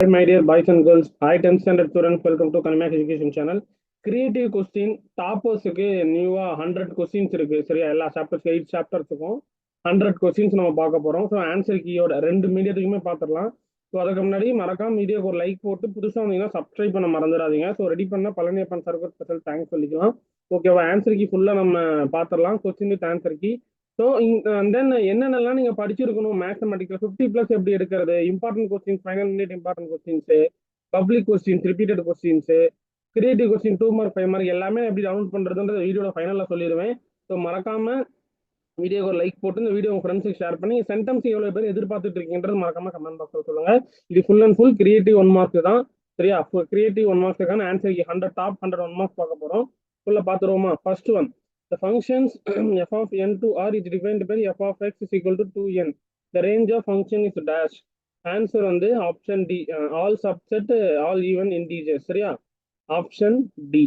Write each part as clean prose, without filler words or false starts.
Hi, my dear boys and girls. Hi, 10th standard students. Welcome to Kanamak Education Channel. Creative question டாப்பர்ஸுக்கு நியூவா 100 questions இருக்கு. சரியா? எல்லா chapters 8 சாப்டர்ஸுக்கும் 100 questions நம்ம பார்க்க போறோம். ஸோ ஆன்சர் கீயோட ரெண்டு மீடியத்துக்குமே பார்த்துடலாம். ஸோ அதுக்கு முன்னாடி மறக்காம வீடியோக்கு ஒரு லைக் போட்டு புதுசாக வந்தீங்கன்னா சப்ஸ்கிரைப் பண்ண மறந்துடாதீங்க. ஸோ ரெடி பண்ண பழனியப்பன் சர்வர் ஸ்பெஷல் தேங்க்ஸ் சொல்லிக்கலாம். ஓகேவா? ஆன்சர் கீ ஃபுல்லாக நம்ம பார்த்துடலாம். Question with answer key. So then என்னென்னலாம் நீங்க படிச்சிருக்கணும் மேத்தமெட்டிக்ல 50+ எப்படி எடுக்கிறது, important questions, final minute important questions, public questions, repeated questions, creative question 2 mark 5 mark எல்லாமே எப்படி டவுன்லோட் பண்றதுன்றது வீடியோட ஃபைனல்ல சொல்லிடுவேன். ஸோ மறக்காம வீடியோக்கு ஒரு லைக் போட்டு இந்த வீடியோ உங்க ஃப்ரெண்ட்ஸுக்கு ஷேர் பண்ணி சென்டென்ஸ் எவ்வளவு பேர் எதிர்பார்த்துட்டு இருக்கீங்கன்றது மறக்காம கமெண்ட் பாக்ஸ்ல சொல்லுங்க. இது full and full creative 1 mark தான். சரியா? கிரியேட்டிவ் 1 மார்க்ஸுக்கான ஆன்சர் 100 டாப் 100 1 மார்க்ஸ் பார்க்க போறோம். ஃபுல்லா பார்த்துருவோமா? First one, the functions f of n to r is defined by f of x is equal to 2n. The range of function is dash. Answer வந்து option D, all subset all even integers. சரியா? Option D.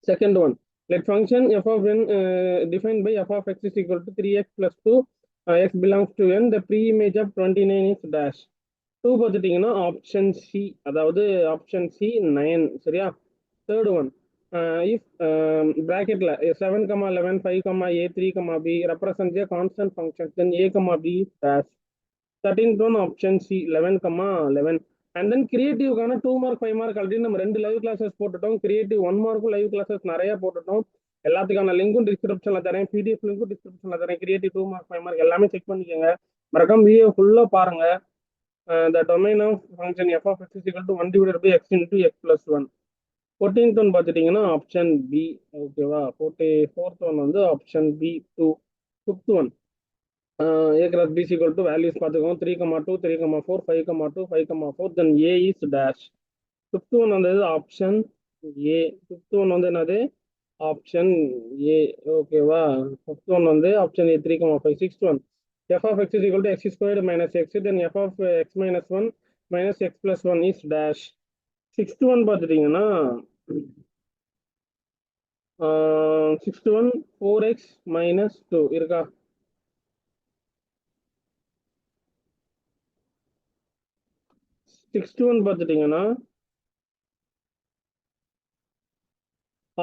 Second one, let function f of n defined by f of x is equal to 3x plus 2, x belongs to n, the pre-image of 29 is dash. 2 பார்த்துட்டீங்கன்னா option C, அதாவது option C 9. சரியா? Third one, if பிராக்கெட்ல 7, 11, 5, a, 3, b represents a constant function, then a, b dash. 13th one ஆப்ஷன் சி 11, 11. And then கிரியேட்டிவ்கான 2 mark 5 mark already நம்ம 2 live classes போட்டுட்டோம். Creative 1 மார்க்கும் லைவ் கிளாஸஸ் நிறைய போட்டுட்டோம். எல்லாத்துக்கான லிங்க்கும் டிஸ்கிரிப்ஷன்ல தரேன், பிடிஎஃப் லிங்க்கும் டிஸ்கிரிப்ஷன்ல தரேன். கிரியேட்டிவ் 2 மார்க் 5 மார்க் எல்லாமே செக் பண்ணிக்கோங்க. மறக்காம வீடியோ ஃபுல்லா பாருங்க. The domain of function f of x is equal to 1 divided by x into x plus 1. 14th one பார்த்துட்டீங்கன்னா ஆப்ஷன் பி. ஓகேவா? 44th ஒன் வந்து option B 2. 5th one, a cross b is equal to values பார்த்துக்கோங்க. 3, 2, 3, 4, 5, 2, 5, 4, then a is dash. 5th one வந்து option ஏ. 5th one வந்து என்னது? Option ஏ. ஓகேவா? 5th one வந்து option A 3, 5. 6th one, f of x is equal to x squared minus x, then f of x minus 1 minus x plus 1 is dash. 6th one பார்த்துட்டீங்கன்னா 6th one 4x minus 2 இருக்கா? 6th one பார்த்துட்டீங்கன்னா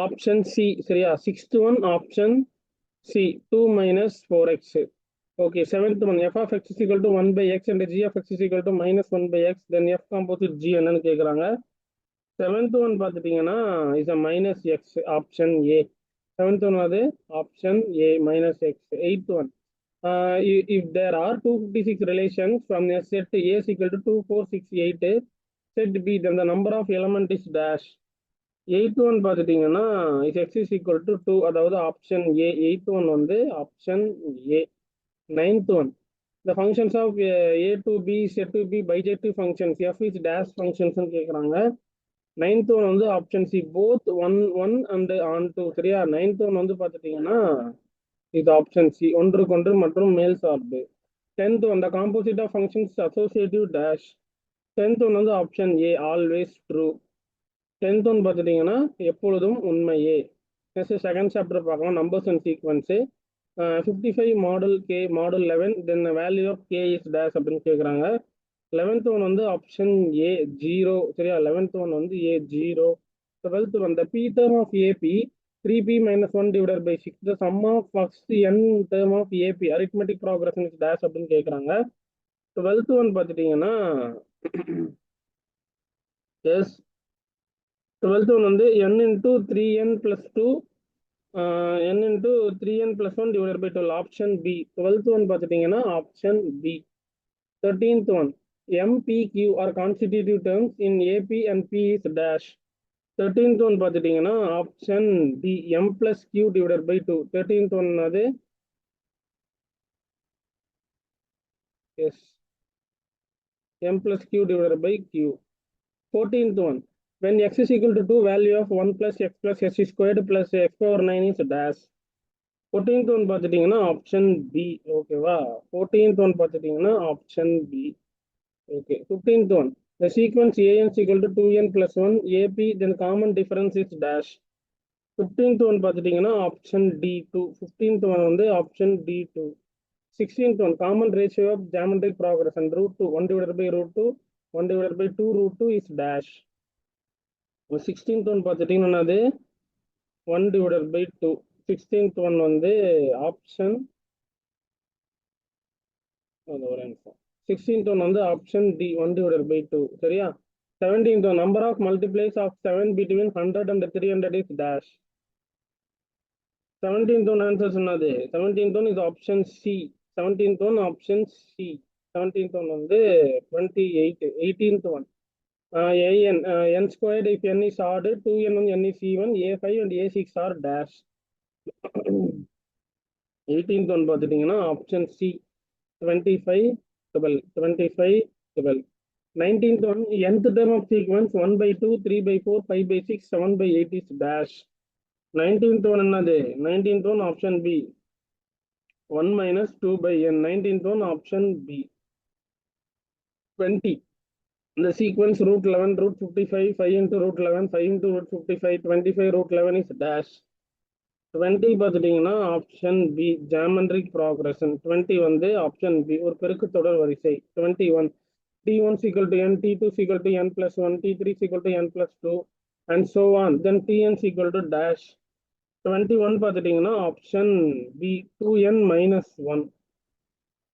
option C. சரியா? 6th one option C 2 minus 4x. Okay. 7th one, f of x is equal to 1 by x and g of x is equal to minus 1 by x, then f composite g என்னன்னு கேட்குறாங்க. 7th one பார்த்துட்டீங்கன்னா is a minus x, option A. 7th one அது option A minus x. 8th one, if there are 256 relations from a set A is equal to 2, 4, 6, 8, set B, then the number of element is dash. 8th one பார்த்துட்டீங்கன்னா is x is equal to 2, அதாவது option A. 8th one வந்து option A. 9th one, the functions of a to b set to be bijective functions, f is dash functions கேட்குறாங்க. 9th one வந்து option C, both 1, 1 and on 2. சரியா? 9th one வந்து பார்த்துட்டீங்கன்னா இது option C, ஒன்றுக்கொன்று மற்றும் மேல் சார்பு. 10th one, the composite of functions associative dash. 10th one வந்து option A, always true. 10th one பார்த்துட்டீங்கன்னா எப்பொழுதும் உண்மையே. நெக்ஸ்ட் செகண்ட் சாப்டர் பார்க்கலாம், numbers and sequence. 55 model K model 11, then value of K is dash அப்படின்னு கேட்குறாங்க. 11th one வந்து option ஏ 0. சரியா? 11th one வந்து ஏ 0. 12th one, the p term of AP 3p minus 1 divided by 6, the sum of first n term of AP arithmetic progression is dash அப்படின்னு கேட்குறாங்க. 12th one பார்த்துட்டீங்கன்னா S 12th one வந்து n into 3n plus 2, n into 3n plus 1 divided by 12, ஆப்ஷன் பி. 12th one பார்த்துட்டீங்கன்னா option B. 13th one, MPQ are constitutive terms in AP and P is dash. 13th one பார்த்துட்டீங்கன்னா option D, M plus Q divided by 2. 13th one அது is, M plus Q divided by Q. 14th one, when x is equal to 2, value of 1 plus x plus s squared plus x power 9 is dash. 14th one பார்த்துட்டீங்கன்னா option B. ஓகேவா? 14th one பார்த்துட்டீங்கன்னா option B. Okay. 15th one, the sequence an is equal to 2n plus 1 AP, then common difference is dash. 15th one பார்த்துட்டீங்கன்னா option D 2. 15th one வந்து option D 2. 16th one, common ratio of geometric progression root 2, 1 divided by root 2 1 divided by 2 root 2 is dash. 16th one பார்த்துட்டீங்கன்னா அது 1 divided by 2. 16th one வந்து option 16th one வந்து option D 1 divided by 2. சரியா? 17th one number of multiplies of 7 between 100 and 300 is dash. 17th one answer சொன்னது 17th one is option C. 17th one option C. 17th one வந்து 28. 18th one n squared if n is odd, 2n and n is even, a5 and a6 are dash. 18th one பார்த்துட்டீங்கன்னா option C 25 12. 25 12. 19th one nth term of sequence 1 by 2 3 by 4 5 by 6 7 by 8 is dash. 19th one என்னது 19th one option B 1 minus 2 by n. 19th one option B. 20 the sequence root 11 root 55 5 into root 11 5 into root 55 25 root 11 is dash. 20 பார்த்துட்டீங்கன்னா option B geometric progression. 20 வந்து option B ஒரு பெருக்கு தொடர் வரிசை. 21 t1 equal to n, t2 equal to n plus 1, t3 equal to n plus 2 and so on. Then tn equal to dash. 21 பார்த்துட்டீங்கன்னா option B 2n minus 1.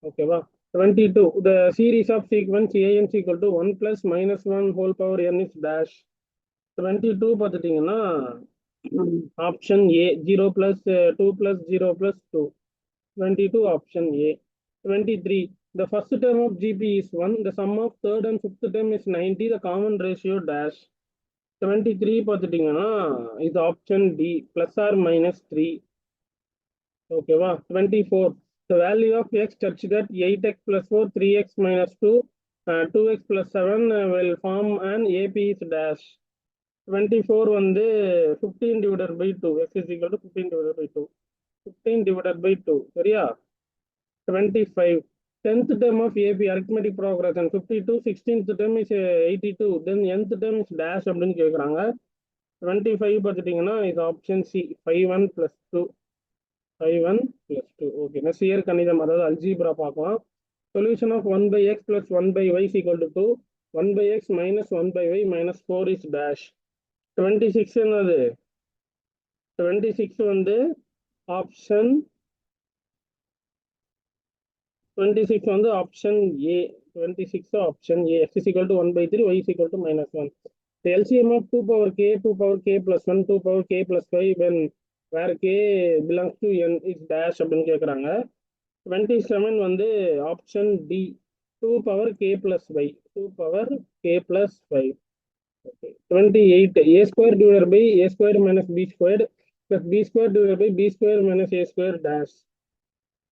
ஓகேவா? 22 the series of sequence an equal to 1 plus minus 1 whole power n is dash. 22 பார்த்துட்டீங்கன்னா option A 0 plus 2 plus 0 plus 2. 22 option A. 23 the first term of GP is 1, the sum of third and fifth term is 90, the common ratio dash. 23 பார்த்துட்டீங்கன்னா is option D plus or minus 3. ஓகேவா? 24 the value of x such that 8x plus 4 3x minus 2 2x plus 7 will form an AP is dash. 24 வந்து 15 divided by 2 x is equal to 15 divided by 2. 15 divided by 2 சரியா? 25 10th term of AP arithmetic progression 52 16th term is 82 then nth term is dash அப்படின்னு கேட்குறாங்க. 25 பார்த்துட்டீங்கன்னா is option C 5 1 plus 2. 5 1 plus 2. Okay நான் சியர் கணிதம் அதாவது algebra பார்க்கலாம். Solution of 1 by x plus 1 by y is equal to 2. 1 by x minus 1 by y minus 4 is dash. 26 என்னது 26 வந்து ஆப்ஷன் 26 வந்து option A. 26 option A. x is equal to 1 by 3 y is equal to minus 1. the LCM of 2 power k 2 power k plus 1 2 power k plus 5 when where k belongs to n is dash அப்படின்னு கேட்குறாங்க. 27 வந்து option D 2 power k plus y 2 power k plus 5. Okay. 28 a square divided by a square minus b squared plus b square divided by b square minus a square dash.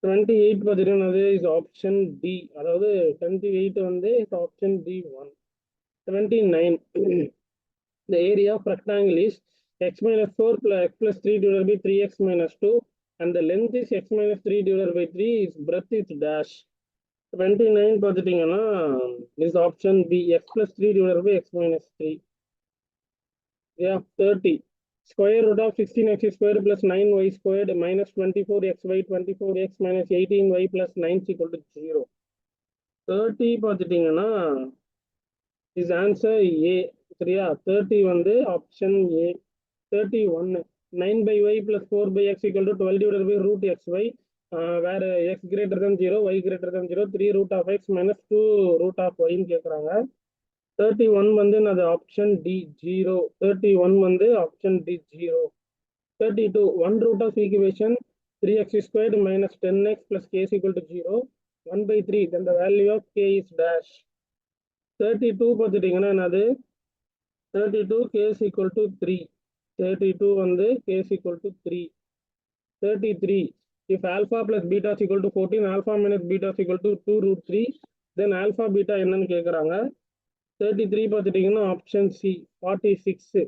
28 பார்த்துட்டு is option D அதாவது 28 வந்து is option D1. 29 the area of rectangle is x minus 4 plus x plus 3 divided by 3x minus 2 and the length is x minus 3 divided by 3 is breadth is dash. 29 பார்த்துட்டீங்கன்னா is option B x plus 3 divided by x minus 3. Yeah, 30 square root of 16x squared plus 9y squared minus 24xy 24x minus 18y plus 9 is equal to 0. 30 பார்த்துட்டீங்கன்னா is answer A. சரியா? 30 வந்து option A. 31 9 by y plus 4 by x equal to 12 divided by root xy where x greater than 0 y greater than 0 3 root of x minus 2 root of y ன்னு கேட்குறாங்க. 31 வந்து அது option D 0. 31 வந்து option D 0. 32 1 root of equation 3x squared minus 10x plus k is equal to 0 1 by 3 then the value of k is dash. 32 பார்த்துட்டீங்கன்னா என்னது 32 k is equal to 3. 32 வந்து k is equal to 3. 33 if alpha plus beta is equal to 14 alpha minus beta is equal to 2 root 3 then alpha beta என்னன்னு கேட்குறாங்க. 33 பார்த்துட்டீங்கன்னா option C 46.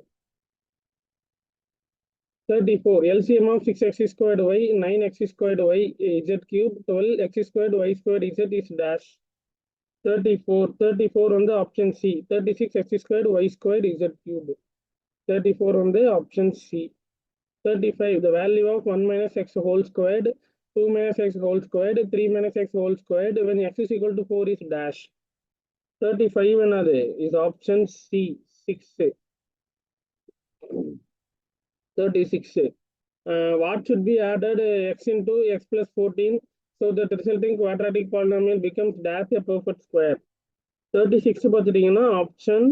34 LCM of 6x squared y 9x squared y z cube 12x squared y squared z is dash. 34 வந்து option C 36x squared y squared z cube. 34 வந்து option C. 35 the value of 1 minus x whole squared 2 minus x whole squared 3 minus x whole squared when x is equal to 4 is dash. 35 என்னது is option C 6. 36. What should be added x into x plus 14 so that resulting quadratic polynomial becomes dash a perfect square. 36 பார்த்துட்டீங்கன்னா option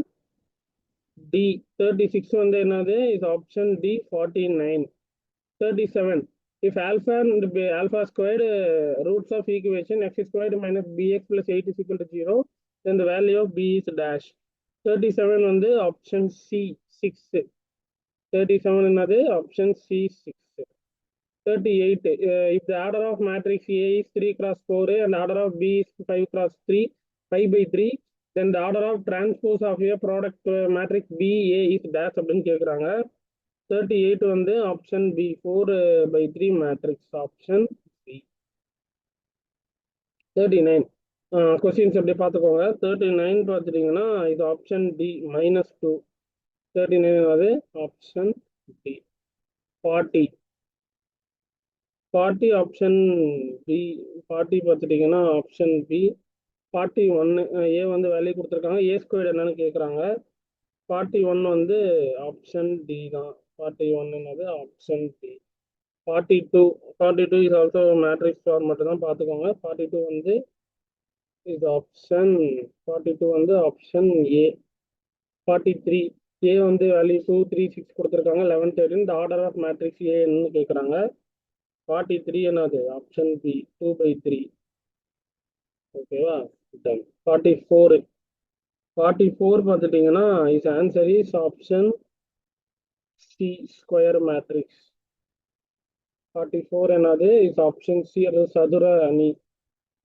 D. 36 வந்து என்னது is option D 49. 37. If alpha and alpha squared roots of equation x squared minus bx plus 8 is equal to 0, then the value of b is dash. 37 வந்து option C 6. 37 என்னது option C 6. 38. If the order of matrix A is 3 cross 4 and order of B is 5 cross 3, 5 by 3, then the order of transpose of a product matrix B A is dash அப்படின்னு கேட்குறாங்க. 38 வந்து option B 4/3 matrix option B. 39 questions எப்படி பார்த்துக்கோங்க. 39 பார்த்துட்டீங்கன்னா இது option D -2. 39 அது option D. 40 option B. 40 பார்த்துட்டீங்கன்னா option B. 41 ஏ வந்து வேல்யூ கொடுத்துருக்காங்க, ஏ ஸ்கொயர் என்னன்னு கேட்குறாங்க. 41 வந்து ஆப்ஷன் டி தான். 41 என்னது option D. 42 is also matrix format தான் பார்த்துக்கோங்க. 42 வந்து இது ஆப்ஷன் 42 வந்து ஆப்ஷன் ஏ. 43 ஏ வந்து வேல்யூ 2 3 6 கொடுத்துருக்காங்க. 11 13 the order of matrix A ன்னு கேட்குறாங்க. 43 என்னது ஆப்ஷன் பி 2/3. ஓகேவா. 44 பார்த்துட்டீங்கன்னா is answer is option C square matrix. 44 என்னது இஸ் ஆப்ஷன் சி, அது சதுர அணி.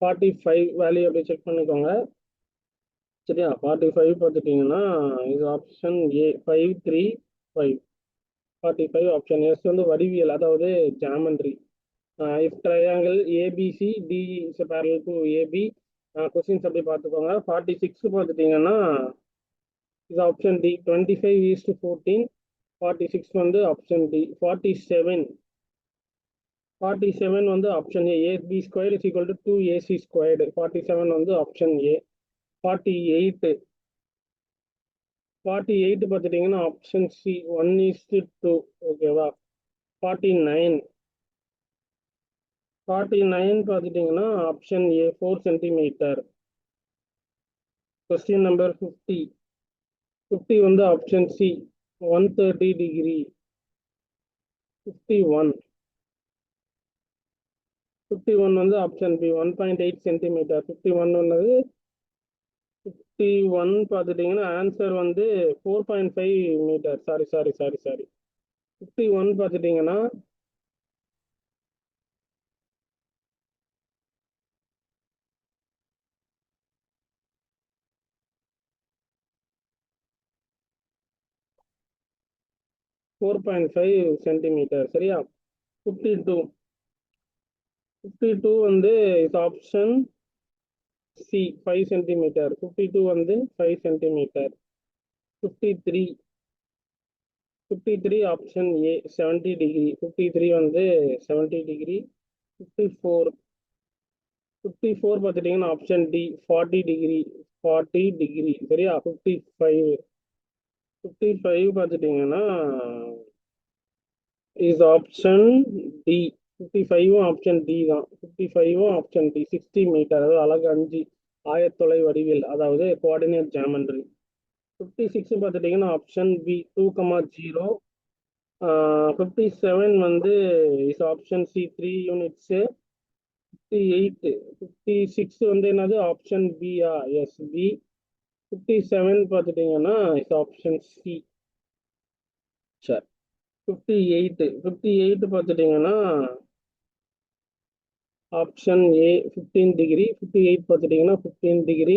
45 வேல்யூ அப்படி செக் பண்ணிக்கோங்க. சரியா. 45 பார்த்துட்டீங்கன்னா இது ஆப்ஷன் ஏ 5 3 5. 45 ஆப்ஷன் எஸ் வந்து வடிவியல், அதாவது geometry. If triangle ABC D is parallel to AB. Questions அப்படி பார்த்துக்கோங்க. 46 பார்த்துட்டீங்கன்னா இது ஆப்ஷன் டி 25:14. 46 வந்து ஆப்ஷன் டி. 47 வந்து option A AB square is equal to 2ac squared. 47 வந்து ஆப்ஷன் ஏ. 48 பார்த்துட்டீங்கன்னா ஆப்ஷன் சி 1:2. ஓகேவா. 49 பார்த்துட்டீங்கன்னா ஆப்ஷன் ஏ 4 சென்டிமீட்டர். கொஸ்டின் நம்பர் 50 வந்து ஆப்ஷன் சி 130 டிகிரி. 51 வந்து ஆப்ஷன் பி 1.8 சென்டிமீட்டர். 51 வந்து 51 பார்த்துட்டீங்கன்னா ஆன்சர் வந்து 4.5 மீட்டர். சாரி 51 பார்த்துட்டீங்கன்னா சென்டிமீட்டர். சரியா. 52 வந்து இது ஆப்ஷன் சி 5 சென்டிமீட்டர். 52 வந்து 5 சென்டிமீட்டர். 53 option A 70 degree. 53 வந்து 70 டிகிரி. 54 பார்த்துட்டீங்கன்னா ஆப்ஷன் டி 40 டிகிரி. சரியா. 55 பார்த்துட்டீங்கன்னா is option D. 55 option D தான். 55 ஆப்ஷன் டி. 60 மீட்டர், அதாவது அலகு 5, ஆயத்தொலை வடிவில், அதாவது கோஆர்டினேட் ஜாமெண்ட்ரி. 56 பார்த்துட்டீங்கன்னா ஆப்ஷன் பி 2,0. 57 வந்து இஸ் ஆப்ஷன் சி 3 யூனிட்ஸு. 56 வந்து என்னது ஆப்ஷன் பியா எஸ் பி. 57 பார்த்துட்டீங்கன்னா இஸ் ஆப்ஷன் சி. சரி. 58 பார்த்துட்டீங்கன்னா ஆப்ஷன் ஏ 15 டிகிரி. 58 பார்த்துட்டீங்கன்னா 15 டிகிரி.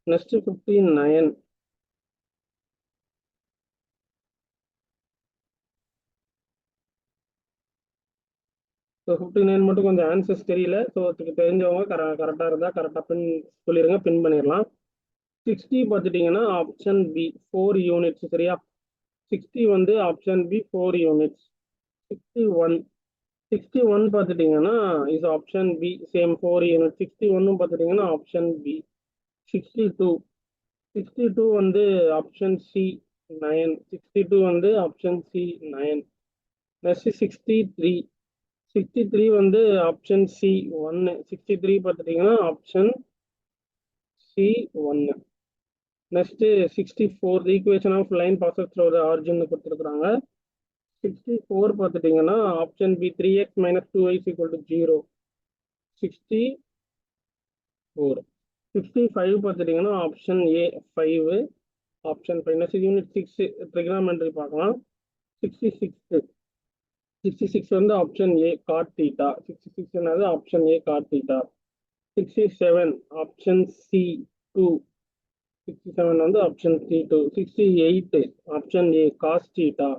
நெக்ஸ்ட் 59 ஸோ 59 மட்டும் கொஞ்சம் ஆன்சர்ஸ் தெரியல. ஸோ அதுக்கு தெரிஞ்சவங்க கரெக்டாக இருந்தால் கரெக்டாக சொல்லிடுங்க, பின் பண்ணிடலாம். 60 பார்த்துட்டீங்கன்னா ஆப்ஷன் பி 4 யூனிட்ஸ். சரியா. 60 வந்து ஆப்ஷன் பி 4 யூனிட்ஸ். 61 பார்த்துட்டீங்கன்னா is option B same 4 unit. 61 பார்த்துட்டீங்கன்னா ஆப்ஷன் பி. 62 62 வந்து ஆப்ஷன் சி 9. 62 வந்து ஆப்ஷன் சி 9. நெக்ஸ்ட் 63. 63 வந்து ஆப்ஷன் சி 1. 63 பார்த்துட்டீங்கன்னா option C 1. Next 64 equation of line passes through the origin கொடுத்துருக்காங்க. 64 பார்த்துட்டீங்கன்னா option B 3x minus 2y equal to 0. 64. 65 பார்த்துட்டீங்கன்னா option A 5. Option 5. Next unit 6 trigonometry பார்க்கலாம். 66. 66 வந்து option A cot theta. 66 என்னது option A cot theta. 67 option C 2. 67 வந்து option C 2. 68 option A cos theta.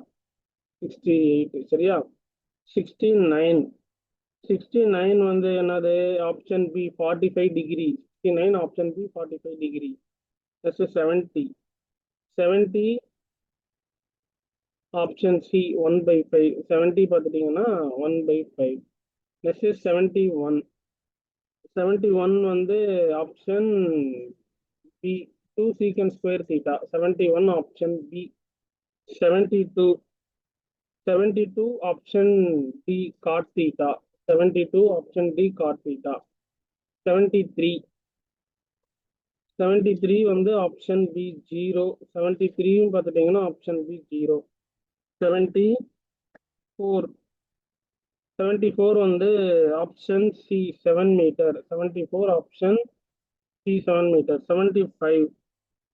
68 சரியா. 69. 69 வந்து என்னது option B 45 degree. 69 option B 45 degree. Next 70. 70 option C 1/5. 70 பார்த்துட்டீங்கன்னா 1/5. Next 71. 71 வந்து option B 2 secant square theta. 71 option B. 72. 72 option D cot theta. 72 option D cot theta. 73. 73 வந்து option B 0. 73 பார்த்துட்டீங்கன்னா option B 0. 74. 74 வந்து option C 7 metre. 74 option C 7 metre. 75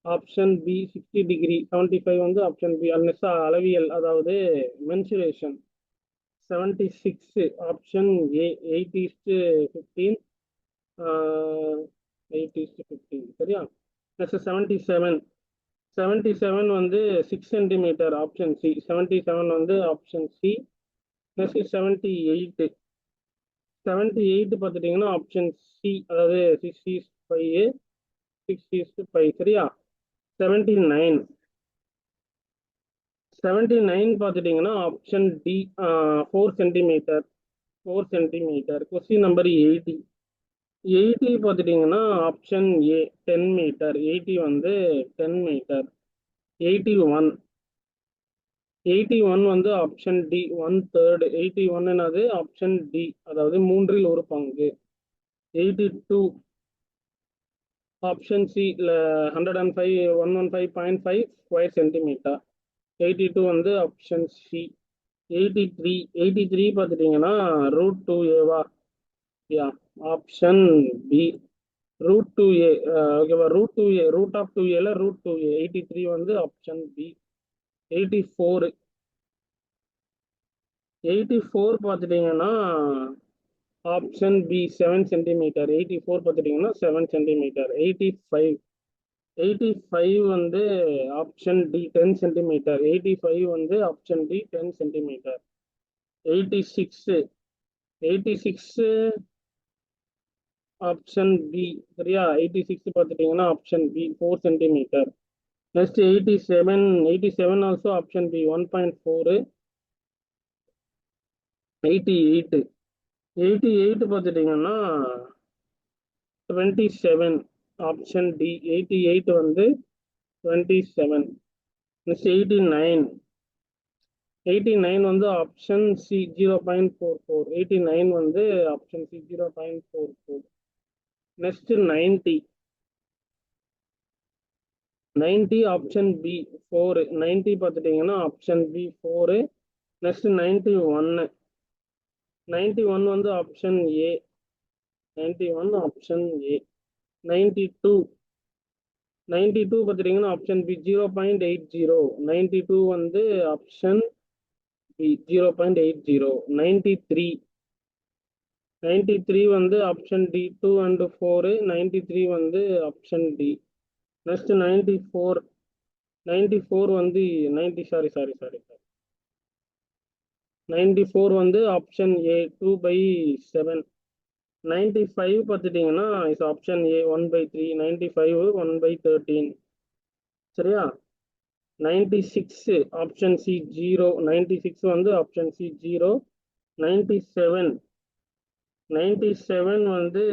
option B 60 degree. 75 வந்து option B அல்னெஸ்ஸா அளவியல் அதாவது mensuration. 76 option A 8:15. 8:15 சரியா. Next 77. 77 வந்து 6 centimetre option C. 77 வந்து option C. Next 78. 78 பார்த்துட்டீங்கன்னா ஆப்ஷன் சி அதாவது 6:5. 6:5 சரியா. 79. 79 பார்த்துட்டீங்கன்னா option D 4 centimetre. 4 centimetre. Question number 80. 80 பார்த்துட்டீங்கன்னா ஆப்ஷன் ஏ 10 மீட்டர். 80 வந்து 10 மீட்டர். 81. 81 வந்து ஆப்ஷன் டி 1/3. 81 என்னது ஆப்ஷன் டி அதாவது மூன்றில் ஒரு பங்கு. 82 ஆப்ஷன் சி 105 115.5 ஸ்கொயர் சென்டிமீட்டர். 82 வந்து ஆப்ஷன் சி. 83. 83 பார்த்துட்டீங்கன்னா √2a யா ஆப்ஷன் பி. √2a ஓகேவா. √2a root of 2a √2a. 83 வந்து ஆப்ஷன் பி. 84. 84 பார்த்துட்டீங்கன்னா ஆப்ஷன் பி 7 சென்டிமீட்டர். 84 பார்த்துட்டீங்கன்னா 7 சென்டிமீட்டர். 85. 85 வந்து ஆப்ஷன் டி 10 சென்டிமீட்டர். 85 வந்து option D 10 centimetre. 86. 86 option B சரியா. 86 பார்த்துட்டீங்கன்னா option B 4 centimetre. Next 87. 87 also option B 1.4. 88. 88 பார்த்துட்டீங்கன்னா 27 ஆப்ஷன் டி. 88 வந்து 27. நெக்ஸ்ட் 89. 89 வந்து ஆப்ஷன் சி 0.44. 89 வந்து option C 0.44. Next 90. 90 option B 4. 90 பார்த்துட்டீங்கன்னா ஆப்ஷன் பி 4. நெக்ஸ்ட் 91. 91 வந்து ஆப்ஷன் ஏ. 91 option A. 92. 92 பார்த்துட்டீங்கன்னா ஆப்ஷன் பி 0.80. 92 வந்து ஆப்ஷன் பி 0.80. 93. 93 வந்து ஆப்ஷன் டி 2 and 4. 93 வந்து ஆப்ஷன் டி. நெக்ஸ்ட் 94. 94 வந்து 90 சாரி சாரி சாரி 94 வந்து ஆப்ஷன் ஏ 2/7. 95 பார்த்துட்டீங்கன்னா இஸ் ஆப்ஷன் ஏ 1/3. 95 1/13 சரியா. 96 ஆப்ஷன் சி 0. 96 வந்து ஆப்ஷன் சி 0. 97. 97 வந்து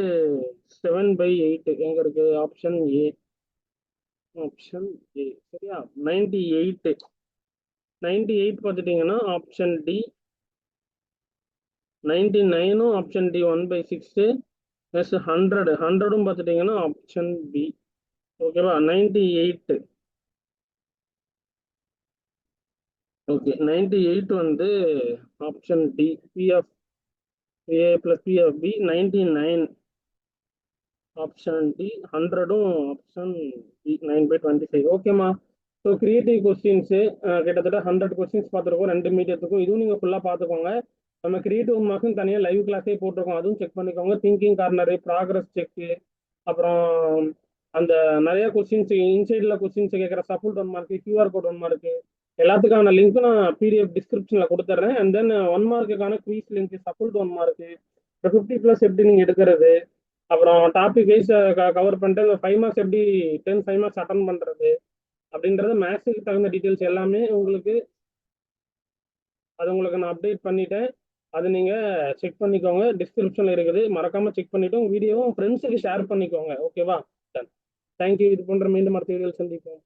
7/8 எங்க இருக்கு ஆப்ஷன் ஏ. Option A. சரியா? 98. 98 பார்த்துட்டீங்கன்னா option D. 99 option D 1/6. Next 100. 100 பார்த்துட்டீங்கன்னா ஆப்ஷன் பி. ஓகேவா? 98. ஓகே, 98 வந்து option D. P of A plus P of B. 99 option D. 100 option D. 9/25. ஓகேம்மா. ஸோ கிரியேட்டிவ் கொஸ்டின்ஸு கிட்டத்தட்ட 100 கொஸ்டின்ஸ் பார்த்துருக்கோம் 2 மீடியத்துக்கும். இதுவும் நீங்கள் ஃபுல்லாக பார்த்துக்கோங்க. நம்ம கிரியேட்டிவ் மார்க்ஸ்னு தனியாக லைவ் கிளாஸே போட்டிருக்கோம், அதுவும் செக் பண்ணிக்கோங்க. திங்கிங் கார்னரு, ப்ராக்ரஸ் செக்கு, அப்புறம் அந்த நிறைய கொஸ்டின்ஸ் இன்சைடில் கொஸ்டின்ஸ் கேட்குற support 1 mark, QR code 1 mark, எல்லாத்துக்கான லிங்க்கும் நான் பிடிஎஃப் டிஸ்கிரிப்ஷனில் கொடுத்துட்றேன். அண்ட் தென் 1 மார்க்குக்கான குவீஸ் லிங்க், சப்போர்ட் 1 மார்க்கு, இப்போ 50+ எப்படி நீங்கள் எடுக்கிறது, அப்புறம் டாபிக் வைஸ் கவர் பண்ணிட்டு அந்த 5 மார்க்ஸ் எப்படி 10 5 மார்க்ஸ் அட்டன் பண்ணுறது அப்படின்றது மேக்ஸுக்கு தகுந்த டீட்டெயில்ஸ் எல்லாமே உங்களுக்கு நான் அப்டேட் பண்ணிட்டேன். அது நீங்கள் செக் பண்ணிக்கோங்க, டிஸ்கிரிப்ஷனில் இருக்குது. மறக்காமல் செக் பண்ணிவிட்டு உங்கள் வீடியோவும் ஃப்ரெண்ட்ஸுக்கு ஷேர் பண்ணிக்கோங்க. ஓகேவா? டன். தேங்க்யூ. இது போன்ற மீண்டும் அடுத்த வீடியோவில் சந்திப்போம்.